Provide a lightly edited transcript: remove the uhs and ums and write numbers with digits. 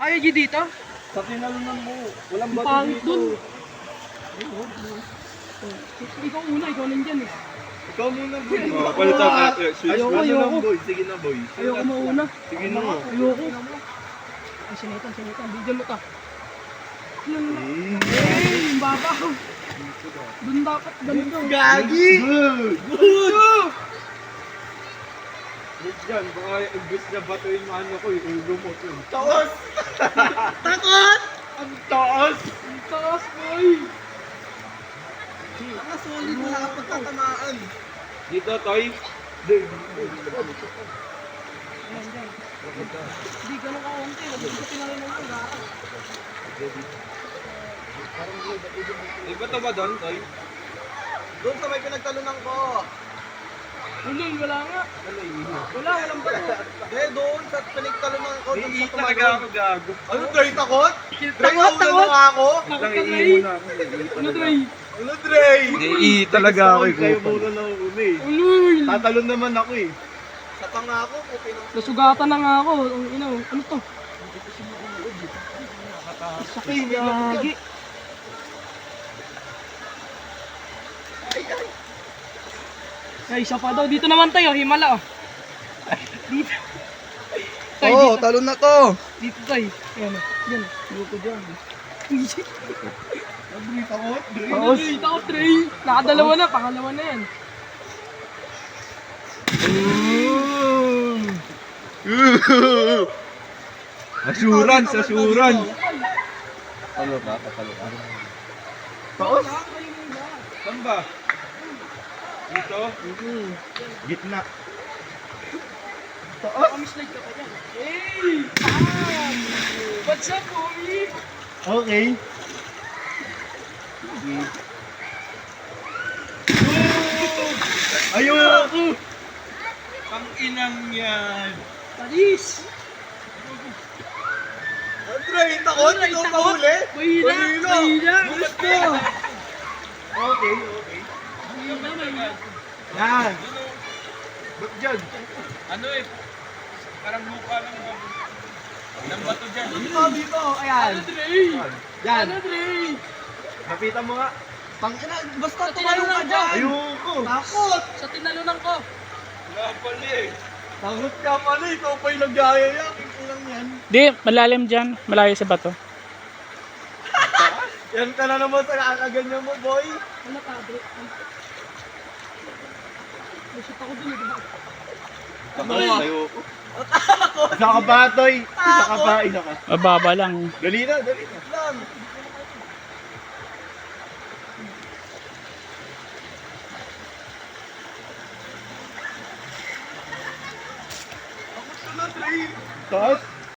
Ayaw G dito? Sa tinalunan mo. Walang bato Pangit dito. dun. Ikaw una, ikaw nandyan eh. Ikaw muna, boy. Oh, palitan ka. Ayoko, Ano lang, ayoko. boy. Sige na, boy. Ayoko mauna. Sige na. Ayoko. Ay, sinitan. Bigyan mo ka. Yan na. Eh. Yung baba. Doon dapat ganito. Gagi! Good! Good! Wait dyan, baka imbes na batuin mo ano ko, ulo mo to. Taos! Takot! Ang taas! Ang taas, boy! Ang solid na pagtatamaan. Dito, Toy. Yan, yan. Hindi ganun ka-unti. Huwag mo pinalinan mo. May bato ba doon, Toy? Doon sa may pinagtalunan ko. Ulul, wala nga. Walang bato. Eh, doon sa pinagtalunan ko. Doon Hindi sa talaga ako gago. Ano, Dre? Takot? Dre, Takot, ulo takot. na ako? Takot Lang ka, iihi Dre. mo na ako. Ano, Dre? Ano, Dre? Hindi, talaga ako eh. Kayo muna na umi. Ulul! Tatalon naman ako eh. Sa pangako, puti ng... Nasugatan na nga ako. Ang ina, ano to? Sakay, Gagi. Ay, isa pa daw. Dito naman tayo. Himala, oh. Dito. Tay, Oo, dito. talon na to. Dito tayo. Ayan, oh. Yan, oh. Luto dyan. Dre, takot? Dre? Ano, Dre? Takot, Dre. Nakadalawa na. Pangalawa na yan. Assurance, assurance. Talo ba? Tatalo ka? Taos? Saan ba? Dito? Gitna. Slide ka pa dyan. Hey! Pam! What's up, homie? Okay. Ayoko! Ang inang yan. Palis! Andre, takot? Andre, Ikaw takot? kahuli? Mahina! Mahina! Gusto! Okay, okay. Mahina. Yan. Ba't dyan? Ano eh? Parang lupa lang ba? Ng bato dyan. Dito, dito. Ayan. Ano, Dre? Yan. Ano, Dre? Napitan mo nga. Tangina, basta Sa tumayo ka tinalunan dyan. ko. Ayoko. Takot. Sa tinalunan ko. Wala pala eh. Takot ka pala. Ikaw pa yung nagyayaya. Lang yan. Di, malalim dyan. Malayo sa bato. Yan ka na naman sa kakaganyan mo, boy. Ano ka, Dre? Masip ako dun, di ba? Ayoko. Isa ka ba, Toy? Isa ka ba? Isa ka. Mababa lang. Dali na, dali na. Lang. Takot ka na, Trey. Taas?